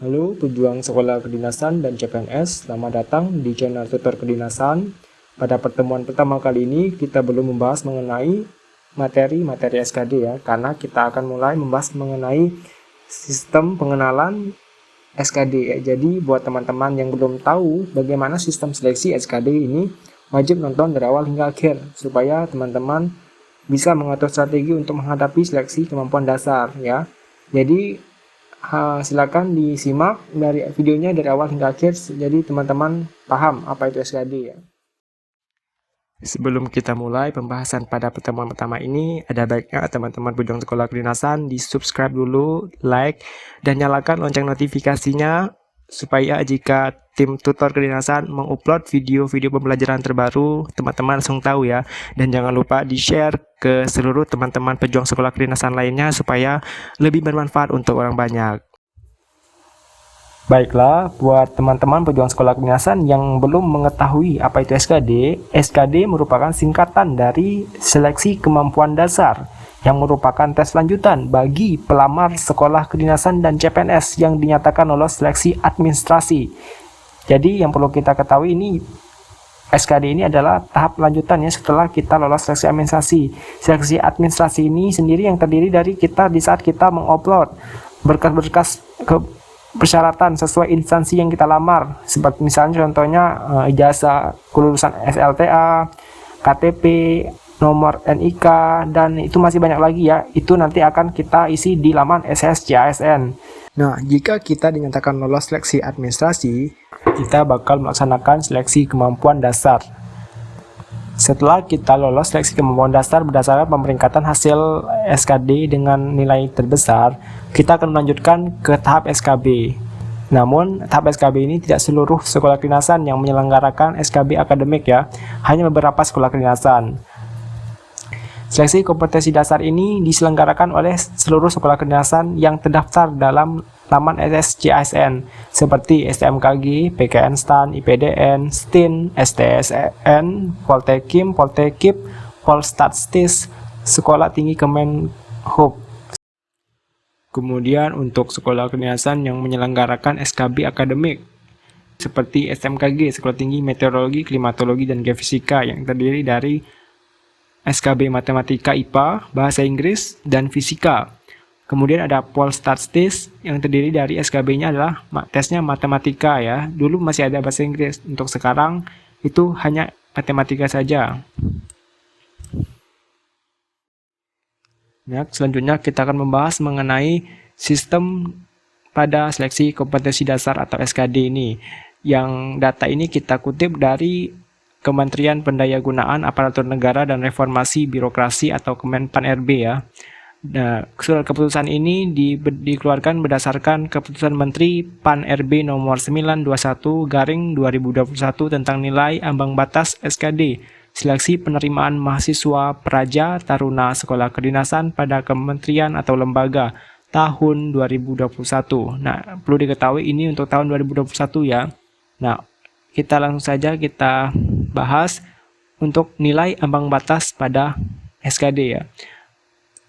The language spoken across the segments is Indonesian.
Halo pejuang sekolah kedinasan dan CPNS, selamat datang di channel tutor kedinasan. Pada pertemuan pertama kali ini kita belum membahas mengenai materi SKD ya, karena kita akan mulai membahas mengenai sistem pengenalan SKD ya. Jadi buat teman-teman yang belum tahu bagaimana sistem seleksi SKD ini, wajib nonton dari awal hingga akhir supaya teman-teman bisa mengatur strategi untuk menghadapi seleksi kemampuan dasar ya. Jadi silakan disimak dari videonya dari awal hingga akhir, jadi teman-teman paham apa itu SKD ya. Sebelum kita mulai pembahasan pada pertemuan pertama ini, ada baiknya teman-teman pejuang sekolah kedinasan di subscribe dulu, like, dan nyalakan lonceng notifikasinya supaya jika tim tutor kedinasan mengupload video-video pembelajaran terbaru, teman-teman langsung tahu ya. Dan jangan lupa di-share ke seluruh teman-teman pejuang sekolah kedinasan lainnya supaya lebih bermanfaat untuk orang banyak. Baiklah, buat teman-teman pejuang sekolah kedinasan yang belum mengetahui apa itu SKD, SKD merupakan singkatan dari Seleksi Kemampuan Dasar, yang merupakan tes lanjutan bagi pelamar sekolah kedinasan dan CPNS yang dinyatakan lolos seleksi administrasi. Jadi yang perlu kita ketahui ini, SKD ini adalah tahap lanjutannya setelah kita lolos seleksi administrasi. Seleksi administrasi ini sendiri yang terdiri dari kita di saat kita mengupload berkas-berkas ke persyaratan sesuai instansi yang kita lamar, seperti misalnya contohnya ijazah kelulusan SLTA, KTP, nomor NIK, dan itu masih banyak lagi ya. Itu nanti akan kita isi di laman SSCASN. Nah, jika kita dinyatakan lolos seleksi administrasi, kita bakal melaksanakan seleksi kemampuan dasar. Setelah kita lolos seleksi kemampuan dasar berdasarkan pemeringkatan hasil SKD dengan nilai terbesar, kita akan melanjutkan ke tahap SKB. Namun, tahap SKB ini tidak seluruh sekolah kedinasan yang menyelenggarakan SKB akademik ya, hanya beberapa sekolah kedinasan. Seleksi kompetensi dasar ini diselenggarakan oleh seluruh sekolah kedinasan yang terdaftar dalam laman SSCASN seperti STMKG, PKN STAN, IPDN, STIN, STSN, Poltekim, Poltekip, Polstatstis, Sekolah Tinggi Kemenhub. Kemudian untuk sekolah kedinasan yang menyelenggarakan SKB akademik seperti STMKG, Sekolah Tinggi Meteorologi, Klimatologi, dan Geofisika yang terdiri dari SKB Matematika IPA, Bahasa Inggris, dan Fisika. Kemudian ada Polstatstis yang terdiri dari SKB-nya adalah tesnya matematika ya. Dulu masih ada bahasa Inggris, untuk sekarang itu hanya matematika saja. Nah, selanjutnya kita akan membahas mengenai sistem pada seleksi kompetensi dasar atau SKD ini. Yang data ini kita kutip dari Kementerian Pendayagunaan Aparatur Negara dan Reformasi Birokrasi atau Kemenpan RB ya. Nah, surat keputusan ini dikeluarkan berdasarkan keputusan Menteri Pan RB nomor 921/2021 tentang nilai ambang batas SKD seleksi penerimaan mahasiswa praja taruna sekolah kedinasan pada kementerian atau lembaga tahun 2021. Nah, perlu diketahui ini untuk tahun 2021 ya. Nah, kita langsung saja kita bahas untuk nilai ambang batas pada SKD ya.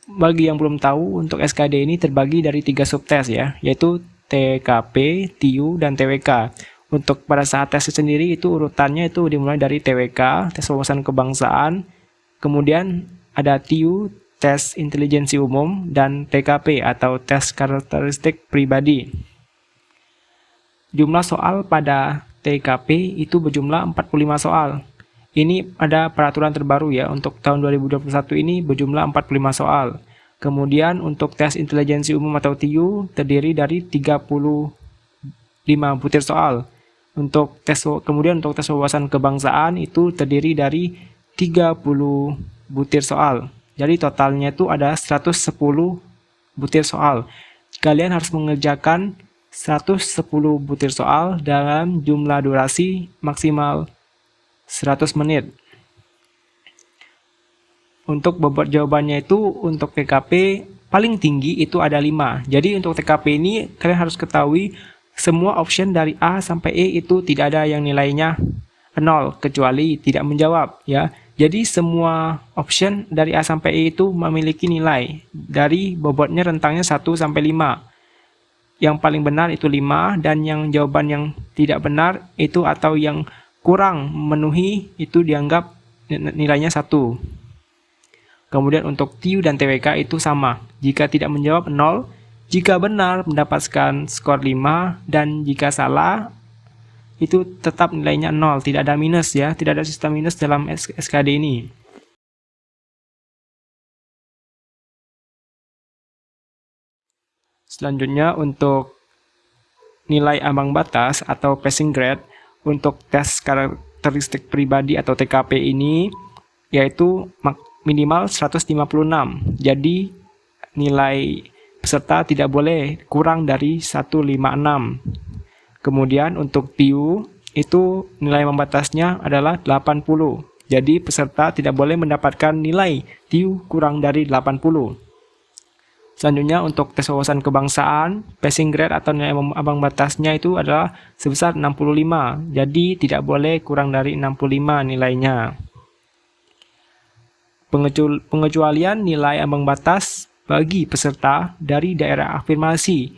Bagi yang belum tahu, untuk SKD ini terbagi dari 3 subtes ya, yaitu TKP, TIU, dan TWK. Untuk pada saat tes sendiri itu urutannya itu dimulai dari TWK, tes wawasan kebangsaan, kemudian ada TIU, tes intelijensi umum, dan TKP atau tes karakteristik pribadi. Jumlah soal pada TKP itu berjumlah 45 soal. Ini ada peraturan terbaru ya, untuk tahun 2021 ini berjumlah 45 soal. Kemudian untuk tes intelijensi umum atau TIU terdiri dari 35 butir soal. Kemudian untuk tes wawasan kebangsaan itu terdiri dari 30 butir soal. Jadi totalnya itu ada 110 butir soal. Kalian harus mengerjakan 110 butir soal dalam jumlah durasi maksimal 100 menit. Untuk bobot jawabannya itu untuk TKP paling tinggi itu ada 5. Jadi untuk TKP ini kalian harus ketahui semua option dari A sampai E itu tidak ada yang nilainya 0 kecuali tidak menjawab ya. Jadi semua option dari A sampai E itu memiliki nilai dari bobotnya rentangnya 1 sampai 5. yang paling benar itu 5, dan yang jawaban yang tidak benar itu atau yang kurang memenuhi itu dianggap nilainya 1. Kemudian untuk TIU dan TWK itu sama. Jika tidak menjawab 0, jika benar mendapatkan skor 5, dan jika salah itu tetap nilainya 0, tidak ada minus ya, tidak ada sistem minus dalam SKD ini. Selanjutnya untuk nilai ambang batas atau passing grade untuk tes karakteristik pribadi atau TKP ini yaitu minimal 156. Jadi nilai peserta tidak boleh kurang dari 156. Kemudian untuk TIU itu nilai ambang batasnya adalah 80. Jadi peserta tidak boleh mendapatkan nilai TIU kurang dari 80. Selanjutnya untuk tes wawasan kebangsaan, passing grade atau nilai ambang batasnya itu adalah sebesar 65. Jadi tidak boleh kurang dari 65 nilainya. Pengecualian nilai ambang batas bagi peserta dari daerah afirmasi,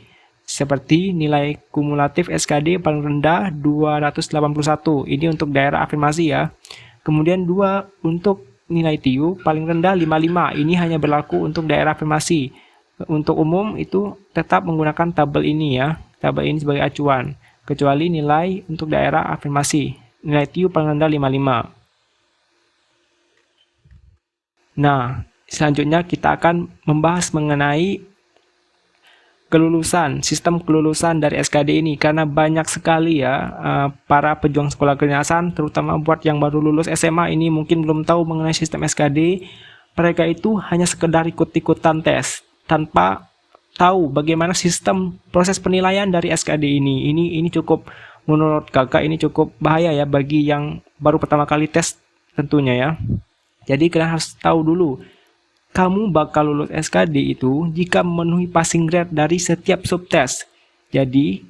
seperti nilai kumulatif SKD paling rendah 281. Ini untuk daerah afirmasi ya. Kemudian 2 untuk nilai TIU paling rendah 55. Ini hanya berlaku untuk daerah afirmasi. Untuk umum itu tetap menggunakan tabel ini ya, tabel ini sebagai acuan, kecuali nilai untuk daerah afirmasi, nilai TIU paling rendah 55. Nah, selanjutnya kita akan membahas mengenai kelulusan, sistem kelulusan dari SKD ini, karena banyak sekali ya para pejuang sekolah kedinasan, terutama buat yang baru lulus SMA ini mungkin belum tahu mengenai sistem SKD. Mereka itu hanya sekedar ikut-ikutan tes tanpa tahu bagaimana sistem proses penilaian dari SKD ini. Ini cukup, menurut kakak ini cukup bahaya ya bagi yang baru pertama kali tes tentunya ya. Jadi kalian harus tahu dulu, kamu bakal lulus SKD itu jika memenuhi passing grade dari setiap subtes. Jadi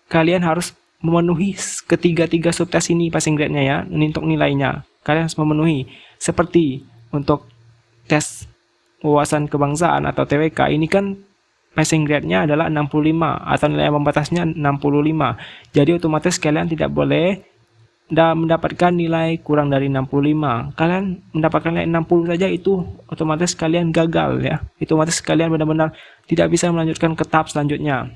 kalian harus memenuhi ketiga subtes ini passing grade-nya ya, untuk nilainya. Kalian harus memenuhi. Seperti untuk tes wawasan kebangsaan atau TWK ini kan passing grade-nya adalah 65 atau nilai ambang batasnya 65. Jadi otomatis kalian tidak boleh mendapatkan nilai kurang dari 65. Kalian mendapatkan nilai 60 saja itu otomatis kalian gagal ya. Itu otomatis kalian benar-benar tidak bisa melanjutkan ke tahap selanjutnya.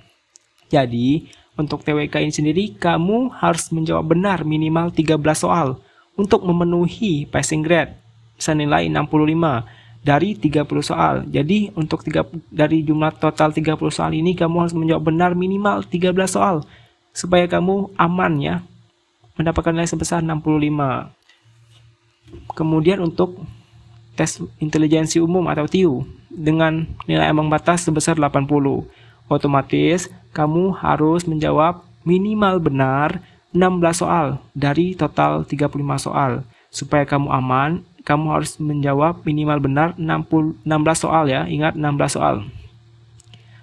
Jadi untuk TWK ini sendiri kamu harus menjawab benar minimal 13 soal untuk memenuhi passing grade senilai 65 dari 30 soal. Jadi untuk dari jumlah total 30 soal ini kamu harus menjawab benar minimal 13 soal supaya kamu aman ya, mendapatkan nilai sebesar 65. Kemudian untuk tes intelijensi umum atau TIU dengan nilai ambang batas sebesar 80. Otomatis kamu harus menjawab minimal benar 16 soal dari total 35 soal. Supaya kamu aman, kamu harus menjawab minimal benar 16 soal ya, ingat 16 soal.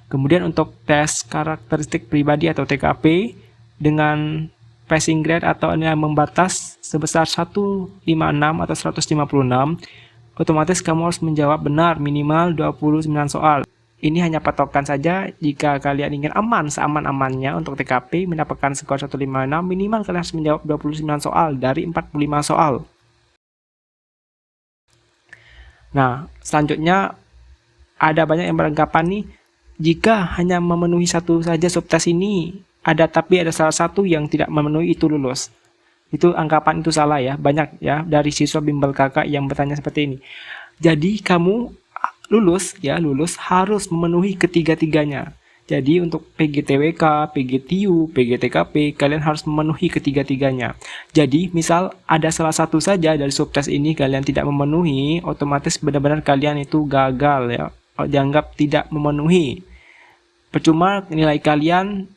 Kemudian untuk tes karakteristik pribadi atau TKP dengan passing grade atau nilai ambang batas sebesar 156 atau 156, otomatis kamu harus menjawab benar minimal 29 soal. Ini hanya patokan saja, jika kalian ingin aman seaman-amannya untuk TKP mendapatkan skor 156, minimal kalian harus menjawab 29 soal dari 45 soal. Nah, selanjutnya ada banyak yang beranggapan nih, jika hanya memenuhi satu saja subtes ini, tapi ada salah satu yang tidak memenuhi itu lulus. Itu anggapan itu salah ya, banyak ya dari siswa bimbel kakak yang bertanya seperti ini. Jadi kamu lulus harus memenuhi ketiga-tiganya. Jadi untuk PGTWK, PGTIU, PGTKP, kalian harus memenuhi ketiga-tiganya. Jadi misal ada salah satu saja dari subtes ini kalian tidak memenuhi, otomatis benar-benar kalian itu gagal ya, dianggap tidak memenuhi. Percuma nilai kalian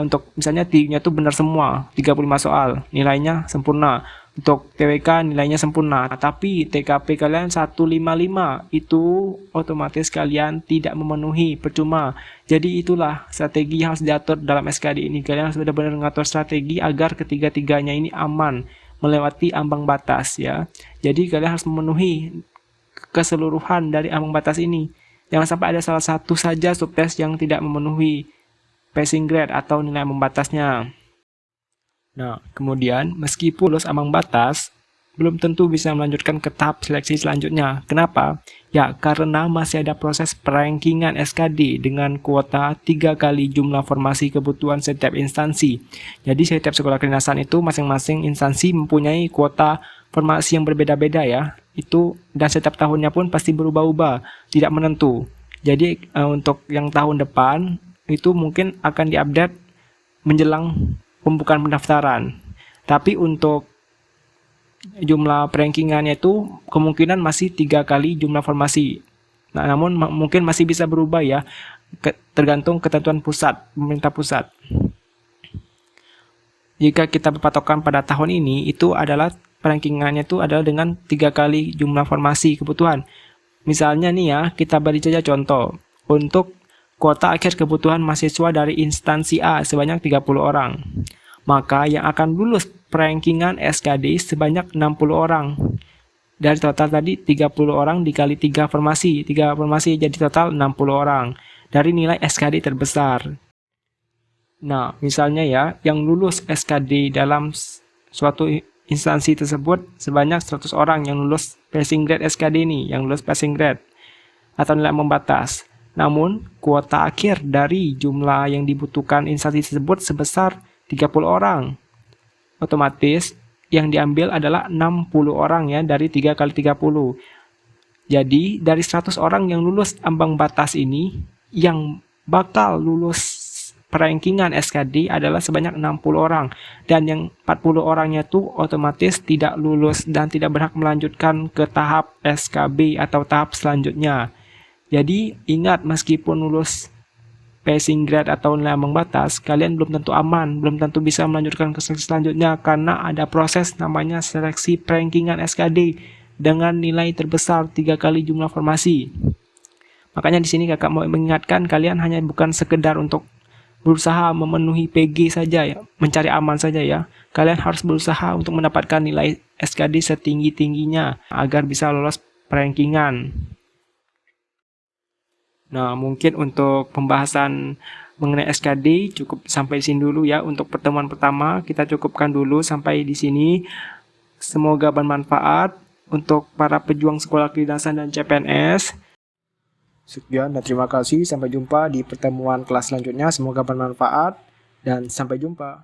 untuk misalnya TIU-nya itu benar semua, 35 soal, nilainya sempurna. Untuk TWK nilainya sempurna, tapi TKP kalian 155, itu otomatis kalian tidak memenuhi, percuma. Jadi itulah strategi yang harus diatur dalam SKD ini. Kalian harus benar-benar mengatur strategi agar ketiga-tiganya ini aman, melewati ambang batas ya. Jadi kalian harus memenuhi keseluruhan dari ambang batas ini. Jangan sampai ada salah satu saja subtes yang tidak memenuhi passing grade atau nilai ambang batasnya. Nah, kemudian meskipun lulus ambang batas, belum tentu bisa melanjutkan ke tahap seleksi selanjutnya. Kenapa? Ya, karena masih ada proses perankingan SKD dengan kuota 3 kali jumlah formasi kebutuhan setiap instansi. Jadi setiap sekolah kedinasan itu masing-masing instansi mempunyai kuota formasi yang berbeda-beda ya. Itu dan setiap tahunnya pun pasti berubah-ubah, tidak menentu. Jadi untuk yang tahun depan itu mungkin akan diupdate menjelang pembukaan pendaftaran. Tapi untuk jumlah perankingannya itu kemungkinan masih 3 kali jumlah formasi. Nah, namun mungkin masih bisa berubah ya, tergantung ketentuan pusat, pemerintah pusat. Jika kita berpatokan pada tahun ini, itu adalah perankingannya itu adalah dengan 3 kali jumlah formasi kebutuhan. Misalnya nih ya, kita beri saja contoh. Untuk kuota akhir kebutuhan mahasiswa dari instansi A sebanyak 30 orang. Maka yang akan lulus perankingan SKD sebanyak 60 orang. Dari total tadi 30 orang dikali 3 formasi. 3 formasi jadi total 60 orang. Dari nilai SKD terbesar. Nah, misalnya ya, yang lulus SKD dalam suatu instansi tersebut sebanyak 100 orang yang lulus passing grade SKD ini, yang lulus passing grade atau nilai membatas. Namun, kuota akhir dari jumlah yang dibutuhkan instansi tersebut sebesar 30 orang. Otomatis yang diambil adalah 60 orang ya dari 3 kali 30. Jadi dari 100 orang yang lulus ambang batas ini, yang bakal lulus perankingan SKD adalah sebanyak 60 orang. Dan yang 40 orangnya itu otomatis tidak lulus dan tidak berhak melanjutkan ke tahap SKB atau tahap selanjutnya. Jadi ingat, meskipun lulus passing grade atau nilai ambang batas, kalian belum tentu aman, belum tentu bisa melanjutkan ke seleksi selanjutnya karena ada proses namanya seleksi perankingan SKD dengan nilai terbesar 3 kali jumlah formasi. Makanya di sini kakak mau mengingatkan kalian hanya bukan sekedar untuk berusaha memenuhi PG saja ya, mencari aman saja ya. Kalian harus berusaha untuk mendapatkan nilai SKD setinggi-tingginya agar bisa lolos perankingan. Nah, mungkin untuk pembahasan mengenai SKD cukup sampai sini dulu ya. Untuk pertemuan pertama kita cukupkan dulu sampai di sini. Semoga bermanfaat untuk para pejuang sekolah kedinasan dan CPNS. Sekian dan terima kasih. Sampai jumpa di pertemuan kelas selanjutnya. Semoga bermanfaat dan sampai jumpa.